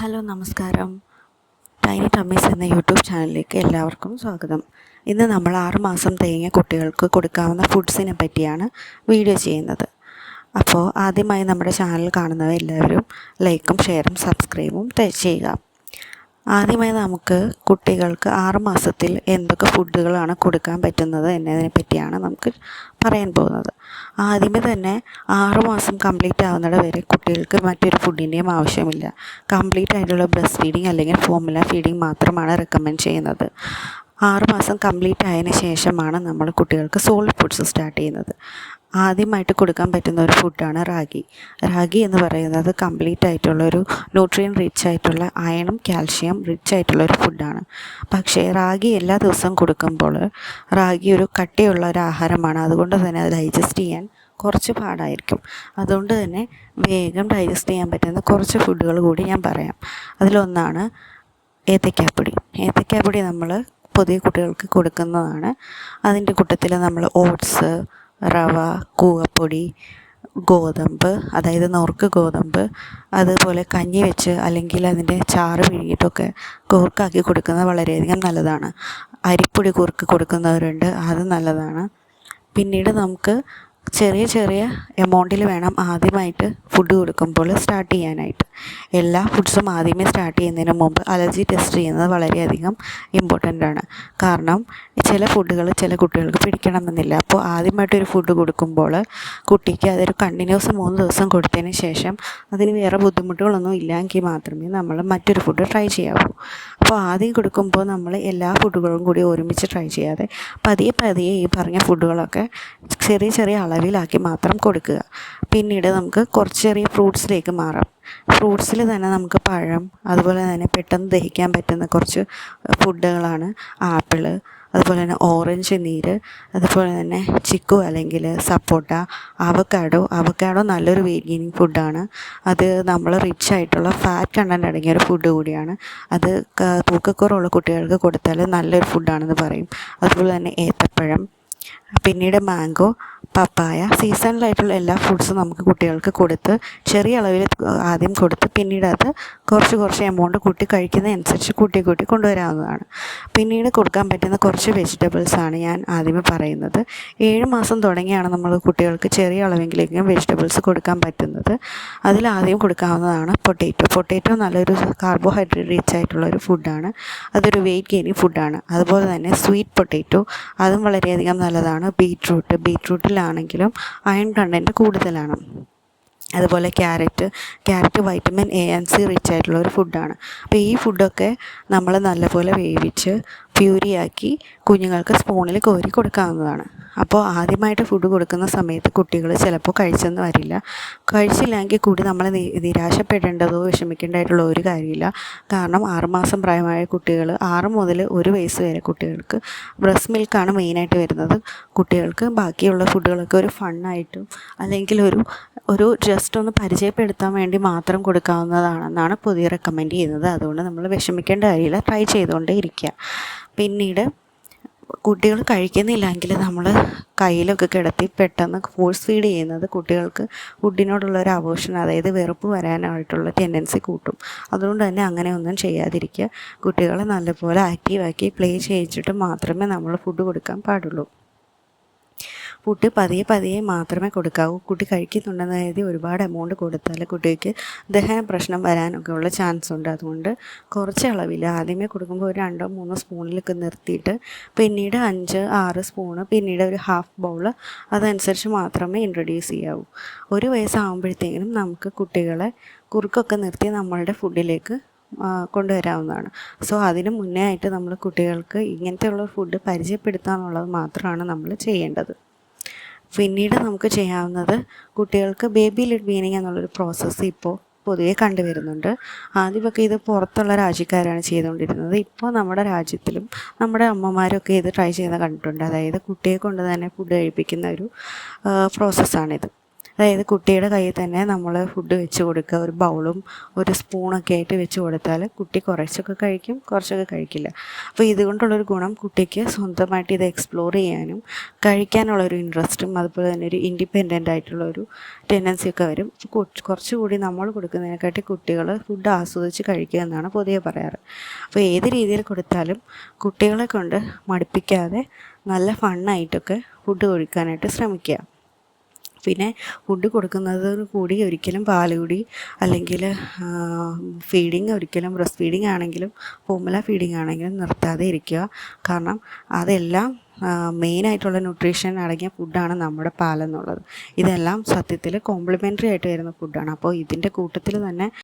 Hello നമസ്കാരം. Tiny ടമ്മീസ് എന്ന YouTube ചാനലിലേക്ക് എല്ലാവർക്കും സ്വാഗതം. ഇന്ന് നമ്മൾ 6 മാസം തികഞ്ഞ കുട്ടികൾക്ക് കൊടുക്കാവുന്ന ഫുഡ്സിനെ പറ്റിയാണ് വീഡിയോ ചെയ്യുന്നത്. അപ്പോൾ ആദ്യമായി നമ്മുടെ ചാനൽ കാണുന്നവർ എല്ലാവരും ലൈക്കും ഷെയറും സബ്സ്ക്രൈബും ചെയ്യുക. ആദ്യമായി നമുക്ക് കുട്ടികൾക്ക് 6 മാസത്തിൽ എന്തൊക്കെ ഫുഡുകളാണ് കൊടുക്കാൻ പറ്റുന്നത് എന്നതിനെ പറ്റിയാണ് നമുക്ക് പറയാൻ പോകുന്നത്. ആദ്യമേ തന്നെ 6 മാസം കംപ്ലീറ്റ് ആവുന്നിട വരെ കുട്ടികൾക്ക് മറ്റൊരു ഫുഡിൻ്റെയും ആവശ്യമില്ല. കംപ്ലീറ്റ് ആയിട്ടുള്ള ബ്രസ്റ്റ് ഫീഡിങ് അല്ലെങ്കിൽ ഫോർമുല ഫീഡിങ് മാത്രമാണ് റെക്കമെൻഡ് ചെയ്യുന്നത്. 6 മാസം കംപ്ലീറ്റ് ആയതിനു ശേഷമാണ് നമ്മൾ കുട്ടികൾക്ക് സോളിഡ് ഫുഡ്സ് സ്റ്റാർട്ട് ചെയ്യുന്നത്. ആദ്യമായിട്ട് കൊടുക്കാൻ പറ്റുന്ന ഒരു ഫുഡാണ് റാഗി. റാഗി എന്ന് പറയുന്നത് കംപ്ലീറ്റ് ആയിട്ടുള്ളൊരു ന്യൂട്രിയൻ റിച്ച് ആയിട്ടുള്ള അയണും കാൽഷ്യം റിച്ച് ആയിട്ടുള്ളൊരു ഫുഡാണ്. പക്ഷേ റാഗി എല്ലാ ദിവസവും കൊടുക്കുമ്പോൾ റാഗി ഒരു കട്ടിയുള്ള ഒരു ആഹാരമാണ്. അതുകൊണ്ട് തന്നെ അത് ഡൈജസ്റ്റ് ചെയ്യാൻ കുറച്ച് പാടായിരിക്കും. അതുകൊണ്ട് തന്നെ വേഗം ഡൈജസ്റ്റ് ചെയ്യാൻ പറ്റുന്ന കുറച്ച് ഫുഡുകൾ കൂടി ഞാൻ പറയാം. അതിലൊന്നാണ് ഏത്തയ്ക്കാപ്പൊടി. ഏത്തയ്ക്കാപ്പൊടി നമ്മൾ പുതിയ കുട്ടികൾക്ക് കൊടുക്കുന്നതാണ്. അതിൻ്റെ കൂട്ടത്തിൽ നമ്മൾ ഓട്സ്, റവ, കൂവപ്പൊടി, ഗോതമ്പ്, അതായത് നുറുക്ക് ഗോതമ്പ്, അതുപോലെ കഞ്ഞി വെച്ച് അല്ലെങ്കിൽ അതിൻ്റെ ചാറ് പിഴിഞ്ഞിട്ടൊക്കെ കുറുക്കാക്കി കൊടുക്കുന്നത് വളരെയധികം നല്ലതാണ്. അരിപ്പൊടി കുറുക്ക് കൊടുക്കുന്നവരുണ്ട്, അത് നല്ലതാണ്. പിന്നീട് നമുക്ക് ചെറിയ ചെറിയ എമൗണ്ടിൽ വേണം ആദ്യമായിട്ട് ഫുഡ് കൊടുക്കുമ്പോൾ സ്റ്റാർട്ട് ചെയ്യാനായിട്ട്. എല്ലാ ഫുഡ്സും ആദ്യമേ സ്റ്റാർട്ട് ചെയ്യുന്നതിന് മുമ്പ് അലർജി ടെസ്റ്റ് ചെയ്യുന്നത് വളരെയധികം ഇമ്പോർട്ടൻ്റ് ആണ്. കാരണം ചില ഫുഡുകൾ ചില കുട്ടികൾക്ക് പിടിക്കണമെന്നില്ല. അപ്പോൾ ആദ്യമായിട്ടൊരു ഫുഡ് കൊടുക്കുമ്പോൾ കുട്ടിക്ക് അതൊരു കണ്ടിന്യൂസ് 3 ദിവസം കൊടുത്തതിന് ശേഷം അതിന് വേറെ ബുദ്ധിമുട്ടുകളൊന്നും ഇല്ലെങ്കിൽ മാത്രമേ നമ്മൾ മറ്റൊരു ഫുഡ് ട്രൈ ചെയ്യാവൂ. അപ്പോൾ ആദ്യം കൊടുക്കുമ്പോൾ നമ്മൾ എല്ലാ ഫുഡുകളും കൂടി ഒരുമിച്ച് ട്രൈ ചെയ്യാതെ പതിയെ പതിയെ ഈ പറഞ്ഞ ഫുഡുകളൊക്കെ ചെറിയ ചെറിയ അളവിലാക്കി മാത്രം കൊടുക്കുക. പിന്നീട് നമുക്ക് കുറച്ച് ചെറിയ ഫ്രൂട്ട്സിലേക്ക് മാറാം. ഫ്രൂട്ട്സിൽ തന്നെ നമുക്ക് പഴം, അതുപോലെ തന്നെ പെട്ടെന്ന് ദഹിക്കാൻ പറ്റുന്ന കുറച്ച് ഫുഡുകളാണ് ആപ്പിള്, അതുപോലെ തന്നെ ഓറഞ്ച് നീര്, അതുപോലെ തന്നെ ചിക്കു അല്ലെങ്കിൽ സപ്പോട്ട, അവക്കാഡോ നല്ലൊരു വെയിറ്റ് ഗെയിനിങ് ഫുഡാണ്. അത് നമ്മൾ റിച്ച് ആയിട്ടുള്ള ഫാറ്റ് കണ്ടൻറ്റ് അടങ്ങിയൊരു ഫുഡ് കൂടിയാണ്. അത് തൂക്കക്കുറവുള്ള കുട്ടികൾക്ക് കൊടുത്താൽ നല്ലൊരു ഫുഡാണെന്ന് പറയും. അതുപോലെ തന്നെ ഏത്തപ്പഴം, പിന്നീട് മാംഗോ, പപ്പായ, സീസണലായിട്ടുള്ള എല്ലാ ഫ്രൂട്ട്സും നമുക്ക് കുട്ടികൾക്ക് കൊടുത്ത് ചെറിയ അളവിൽ ആദ്യം കൊടുത്ത് പിന്നീട് അത് കുറച്ച് എമൗണ്ട് കൂട്ടി കഴിക്കുന്നതനുസരിച്ച് കൂട്ടി കൊണ്ടുവരാവുന്നതാണ്. പിന്നീട് കൊടുക്കാൻ പറ്റുന്ന കുറച്ച് വെജിറ്റബിൾസാണ് ഞാൻ ആദ്യമേ പറയുന്നത്. 7 മാസം തുടങ്ങിയാണ് നമ്മൾ കുട്ടികൾക്ക് ചെറിയ അളവെങ്കിലേക്കും വെജിറ്റബിൾസ് കൊടുക്കാൻ പറ്റുന്നത്. അതിലാദ്യം കൊടുക്കാവുന്നതാണ് പൊട്ടേറ്റോ നല്ലൊരു കാർബോഹൈഡ്രേറ്റ് റിച്ച് ആയിട്ടുള്ളൊരു ഫുഡാണ്. അതൊരു വെയിറ്റ് ഗെയിനിങ് ഫുഡാണ്. അതുപോലെ തന്നെ സ്വീറ്റ് പൊട്ടേറ്റോ, അതും വളരെയധികം നല്ലതാണ്. ബീറ്റ്റൂട്ടിലാണെങ്കിലും അയൺ കണ്ടൻറ്റ് കൂടുതലാണ്. അതുപോലെ carrot vitamin A and C rich ആയിട്ടുള്ള ഒരു ഫുഡാണ്. അപ്പോൾ ഈ ഫുഡൊക്കെ നമ്മൾ നല്ലപോലെ വേവിച്ച് പ്യൂരിയാക്കി കുഞ്ഞുങ്ങൾക്ക് സ്പൂണിൽ കോരി കൊടുക്കാവുന്നതാണ്. അപ്പോൾ ആദ്യമായിട്ട് ഫുഡ് കൊടുക്കുന്ന സമയത്ത് കുട്ടികൾ ചിലപ്പോൾ കഴിച്ചെന്ന് വരില്ല. കഴിച്ചില്ലെങ്കിൽ കൂടി നമ്മൾ നിരാശപ്പെടേണ്ടതോ വിഷമിക്കേണ്ടതായിട്ടുള്ള ഒരു കാര്യമില്ല. കാരണം 6 മാസം പ്രായമായ കുട്ടികൾ 6 മുതൽ 1 വയസ്സ് വരെ കുട്ടികൾക്ക് ബ്രസ്റ്റ് മിൽക്കാണ് മെയിനായിട്ട് വരുന്നത്. കുട്ടികൾക്ക് ബാക്കിയുള്ള ഫുഡുകളൊക്കെ ഒരു ഫണ്ണായിട്ടും അല്ലെങ്കിൽ ഒരു ജസ്റ്റ് ഒന്ന് പരിചയപ്പെടുത്താൻ വേണ്ടി മാത്രം കൊടുക്കാവുന്നതാണെന്നാണ് പൊതുവെ റെക്കമെൻഡ് ചെയ്യുന്നത്. അതുകൊണ്ട് നമ്മൾ വിഷമിക്കേണ്ട കാര്യമില്ല, ട്രൈ ചെയ്തുകൊണ്ടേ ഇരിക്കുക. പിന്നീട് കുട്ടികൾ കഴിക്കുന്നില്ലെങ്കിൽ നമ്മൾ കയ്യിലൊക്കെ കിടത്തി പെട്ടെന്ന് ഫോഴ്സ് ഫീഡ് ചെയ്യുന്നത് കുട്ടികൾക്ക് ഫുഡിനോടുള്ളൊരു അവേർഷൻ, അതായത് വെറുപ്പ് വരാനായിട്ടുള്ള ടെൻഡൻസി കൂട്ടും. അതുകൊണ്ട് തന്നെ അങ്ങനെയൊന്നും ചെയ്യാതിരിക്കുക. കുട്ടികളെ നല്ലപോലെ ആക്റ്റീവാക്കി പ്ലേ ചെയ്യിച്ചിട്ട് മാത്രമേ നമ്മൾ ഫുഡ് കൊടുക്കാൻ പാടുള്ളൂ. ഫുഡ് പതിയെ മാത്രമേ കൊടുക്കാവൂ. കുട്ടി കഴിക്കുന്നുണ്ടെന്ന് കരുതി ഒരുപാട് എമൗണ്ട് കൊടുത്താൽ കുട്ടിക്ക് ദഹന പ്രശ്നം വരാനൊക്കെ ഉള്ള ചാൻസ് ഉണ്ട്. അതുകൊണ്ട് കുറച്ച് അളവിൽ ആദ്യമേ കൊടുക്കുമ്പോൾ ഒരു 2-3 സ്പൂണിലൊക്കെ നിർത്തിയിട്ട് പിന്നീട് 5-6 സ്പൂണ്, പിന്നീട് ഒരു ഹാഫ് ബൗള്, അതനുസരിച്ച് മാത്രമേ ഇൻട്രൊഡ്യൂസ് ചെയ്യാവൂ. 1 വയസ്സാകുമ്പോഴത്തേക്കും നമുക്ക് കുട്ടികളെ കുറുക്കൊക്കെ നിർത്തി നമ്മളുടെ ഫുഡിലേക്ക് കൊണ്ടുവരാവുന്നതാണ്. സോ അതിന് മുന്നേ ആയിട്ട് നമ്മൾ കുട്ടികൾക്ക് ഇങ്ങനത്തെയുള്ള ഫുഡ് പരിചയപ്പെടുത്തുക എന്നുള്ളത് മാത്രമാണ് നമ്മൾ ചെയ്യേണ്ടത്. പിന്നീട് നമുക്ക് ചെയ്യാവുന്നത് കുട്ടികൾക്ക് ബേബി ലെഡ് വീനിങ് എന്നുള്ളൊരു പ്രോസസ്സ് ഇപ്പോൾ പൊതുവെ കണ്ടുവരുന്നുണ്ട്. ആദ്യമൊക്കെ ഇത് പുറത്തുള്ള രാജ്യക്കാരാണ് ചെയ്തുകൊണ്ടിരുന്നത്. ഇപ്പോൾ നമ്മുടെ രാജ്യത്തിലും നമ്മുടെ അമ്മമാരൊക്കെ ഇത് ട്രൈ ചെയ്യുന്നത് കണ്ടിട്ടുണ്ട്. അതായത് കുട്ടിയെ കൊണ്ട് തന്നെ ഫുഡ് കഴിപ്പിക്കുന്ന ഒരു പ്രോസസ്സാണിത്. അതായത് കുട്ടിയുടെ കയ്യിൽ തന്നെ നമ്മൾ ഫുഡ് വെച്ച് കൊടുക്കുക, ഒരു ബൗളും ഒരു സ്പൂണൊക്കെ ആയിട്ട് വെച്ച് കൊടുത്താൽ കുട്ടി കുറച്ചൊക്കെ കഴിക്കും, കുറച്ചൊക്കെ കഴിക്കില്ല. അപ്പോൾ ഇതുകൊണ്ടുള്ളൊരു ഗുണം കുട്ടിക്ക് സ്വന്തമായിട്ട് ഇത് എക്സ്പ്ലോർ ചെയ്യാനും കഴിക്കാനുള്ളൊരു ഇൻട്രസ്റ്റും അതുപോലെ തന്നെ ഒരു ഇൻഡിപെൻഡൻ്റ് ആയിട്ടുള്ളൊരു ടെൻഡൻസിയൊക്കെ വരും. കുറച്ചുകൂടി നമ്മൾ കൊടുക്കുന്നതിനെക്കാട്ടി കുട്ടികൾ ഫുഡ് ആസ്വദിച്ച് കഴിക്കുക എന്നാണ് പൊതുവെ പറയാറ്. അപ്പോൾ ഏത് രീതിയിൽ കൊടുത്താലും കുട്ടികളെ കൊണ്ട് മടുപ്പിക്കാതെ നല്ല ഫണ്ണായിട്ടൊക്കെ ഫുഡ് കൊടുക്കാനായിട്ട് ശ്രമിക്കുക. പിന്നെ ഫുഡ് കൊടുക്കുന്നതിന് കൂടി ഒരിക്കലും പാലുകുടി അല്ലെങ്കിൽ ഒരിക്കലും ബ്രസ്റ്റ് ഫീഡിങ് ആണെങ്കിലും ഫോർമുല ഫീഡിങ് ആണെങ്കിലും നിർത്താതെ ഇരിക്കുക. കാരണം അതെല്ലാം മെയിനായിട്ടുള്ള ന്യൂട്രീഷൻ അടങ്ങിയ ഫുഡാണ് നമ്മുടെ പാലെന്നുള്ളത്. ഇതെല്ലാം സത്യത്തിൽ കോംപ്ലിമെൻ്ററി ആയിട്ട് വരുന്ന ഫുഡാണ്. അപ്പോൾ ഇതിൻ്റെ കൂട്ടത്തിൽ തന്നെ